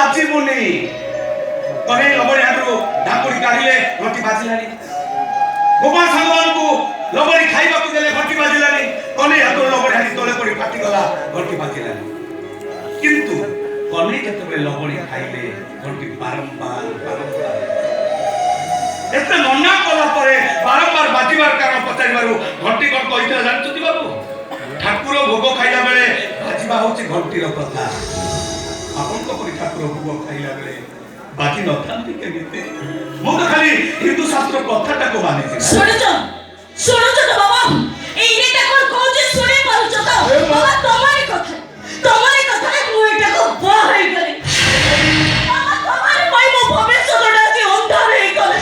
ବାଜିବୁନି। କହେ ଲବଣୀ ହାତରୁ ଢାଙ୍କୁଣି କାଢିଲେ ଘଣ୍ଟି ବାଜିଲାନି। ଗୋପାଳ ସାଙ୍ଗମାନଙ୍କୁ ଲବଣୀ ଖାଇବାକୁ ଦେଲେ ଘଣ୍ଟି ବାଜିଲାନି। କହେ ହାତରୁ ଲବଣୀ ହାତି ତଳେ ପଡି ଫାଟିଗଲା, ଘଣ୍ଟି ବାଜିଲାନି। କିନ୍ତୁ କହେ ଯେତେବେଳେ ଲବଣୀ ଖାଇଲେ ଘଣ୍ଟି ବାରମ୍ବାର ଏତେ ମନା କଲା ପରେ ବାରମ୍ବାର ବାଜିବାର କାରଣ ପଚାରିବାରୁ ଘଣ୍ଟି କଣ କହିଥିଲା ଜାଣିଛନ୍ତି ବାବୁ? ଠାକୁର ଭୋଗ ଖାଇଲା ବେଳେ ବାଜିବା ହଉଛି ଘଣ୍ଟିର ପ୍ରଥା। ଆପଣଙ୍କ ପରି ଠାକୁର ଭୋଗ ଖାଇଲା ବେଳେ ବାଜି ନଥାନ୍ତି କେମିତି? ମୁଁ ତ ଖାଲି ହିନ୍ଦୁ ଶାସ୍ତ୍ର କଥାଟାକୁ ମାନିଛି। ଶୁଣୁଛ ଶୁଣୁଛ ତ ବାବା, ଏଇଟା କଣ କହୁଛି ଶୁଣି ପାରୁଛ ତ ବାବା? ତମରି କଥାରେ ମୁଁ ଏଟାକୁ ବାହା ହେଇଗଲି। ବାବା ତମରି ପାଇଁ ମୋ ଭବିଷ୍ୟତଟା ଆଜି ଅନ୍ଧାର ହେଇଗଲେ।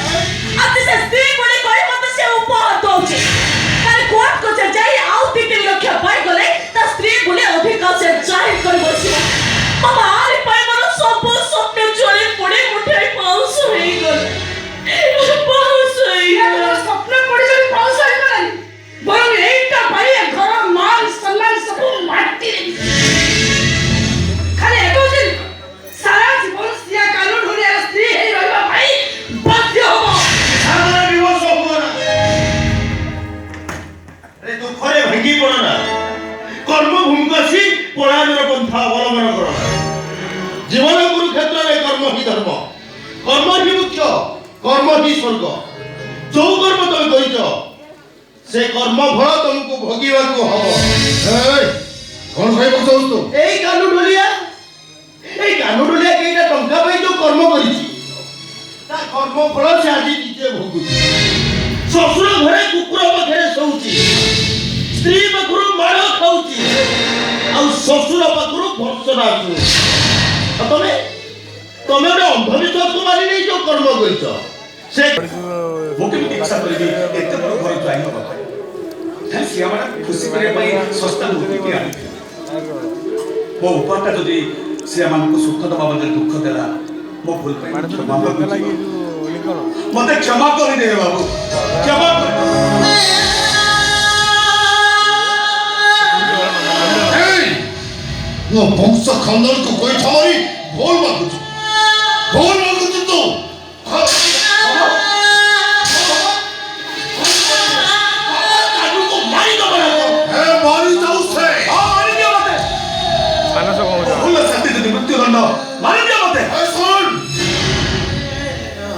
ଆଜି ସେ ସ୍ତ୍ରୀ ବୋଲି କହି ମତେ ସେ ଉପହାର ଦଉଛି। କାଲି କୋର୍ଟ କଚେରୀ ଯାଇ ଆଉ 3 ଲକ୍ଷ ପାଇଗଲେ ତା ସ୍ତ୍ରୀ ବୋଲି ଅଧିକା ସେ ଜାହିର କରି ବସିବ। ବାବା ଆରି ପାଇଁ ମୋର ସବୁ ସ୍ୱପ୍ନ ଜଳି ପଡି ମୁଠାଇ ପାଉଁଶ ହେଇଗଲେ। ପାଉଁଶ ହେଇଗଲା। ସ୍ୱପ୍ନ ପଡି ଜଳି ପାଉଁଶ ହେଇଗଲାନି, ବରଂ ଏଇଟା ପାଇଁ ଏ ଘର ମାନ ସମ୍ମାନ ସବୁ ମାଟିରେ ଖାଲି ଏକୋଦିନ ସାରା ଜୀବନ ସିଆ କାନୁନ ଢୁଳିଆର ସ୍ତ୍ରୀ ହେଇ ରହିବା ପାଇଁ ବାଧ୍ୟ ହବ। ସାରା ବିବଶ ହୁଅ ନା। ଆରେ ଦୁଃଖରେ ଭାଙ୍ଗି ପଡ ନା। କର୍ମଭୂମିକୁ ଆସି ପଳାୟନର ପନ୍ଥା ଅବଲମ୍ବନ କର ନା। ଜୀବନ କୁରୁକ୍ଷେତ୍ରରେ କର୍ମ ହିଁ ଧର୍ମ, କର୍ମ ହିଁ ମୁଖ୍ୟ, କର୍ମ ହିଁ ସ୍ୱର୍ଗ। ଯୋଉ କର୍ମ ତମେ କରିଛ ସେ କର୍ମ ଫଳ ତମକୁ ଭୋଗିବାକୁ ହବ। କଣ କହିବାକୁ ଚାହୁଁଛୁ? ଏଇ କାନୁ ଢୋଲିଆ କେଇଟା ଟଙ୍କା ପାଇଁ ଯୋଉ କର୍ମ କରିଛି ତା କର୍ମ ଫଳ ସେ ଆଜି ନିଜେ ଭୋଗୁଛି। ଶ୍ୱଶୁର ଘରେ କୁକୁର ପାଖରେ ଶୋଉଛି, ସ୍ତ୍ରୀ ପାଖରୁ ମାଡ଼ ଖାଉଛି, ଆଉ ଶ୍ୱଶୁର ପାଖରୁ ଭର୍ସନା ଆସୁଛି। ତମେ ଗୋଟେ ଅନ୍ଧବିଶ୍ୱାସକୁ ମାନି ନେଇ ଯୋଉ କର୍ମ କରିଛ ସେ ମୁଁ କେମିତି ଇଚ୍ଛା କରିବି ଏତେ ବଡ଼ ଘର ଜ୍ୱାଇଁ ହବା ପାଇଁ? ସିଆମାଟା ଖୁସି କରିବା ପାଇଁ ଶସ୍ତା ମୂର୍ତ୍ତିଟି ଆଣିଥିଲା। ମୋ ଉପହାରଟା ଯଦି ସିଆମାନଙ୍କୁ ସୁଖ ଦେବା ବଦଳରେ ଦୁଃଖ ଦେଲା, ମୋ ଭୁଲ ପାଇଁ କ୍ଷମା ମାଗୁଛି। ମତେ କ୍ଷମା କରିଦେବେ ବାବୁ, କ୍ଷମା ମୋ ବଂଶ ଖାନଦାନକୁ ଗୋଇଠା ମାରି ଭୁଲ ମାଗୁଛୁ ତୁ।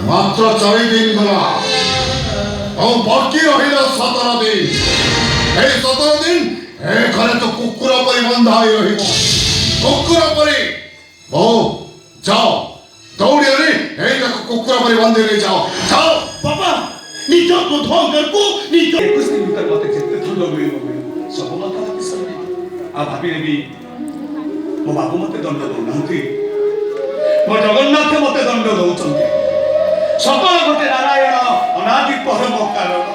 ମାତ୍ର 4 ଦିନ ଗଲା ଆଉ ବାକି ରହିଲା 17 ଦିନ। এই 17 ଦିନ ଏ ଘରେ ତ କୁକୁର ପରି ବନ୍ଧା ହୋଇ ରହିବ। କୁକୁର ପରି ଯାଅ ଦୌଡ଼ି ଆଣି ଏଇଟାକୁ କୁକୁର ପରି ବାନ୍ଧି ନେଇ ଯାଅ। ବାପା ନିଜ ଦୁଧ ଘରକୁ ନିଜ 21 ଦିନ ଭିତରେ ମତେ ଯେତେ ଦଣ୍ଡ ମିଳିବ ସବୁ କଥା ସରିବ। ଆଉ ଭାବିଲେ ବି ମୋ ବାବୁ ମତେ ଦଣ୍ଡ ଦଉନାହାନ୍ତି, ମୋ ଜଗନ୍ନାଥ ମତେ ଦଣ୍ଡ ଦଉଛନ୍ତି। ସକଳ ଘଟେ ନାରାୟଣ ଅନାଦି ପରମ କାରଣ।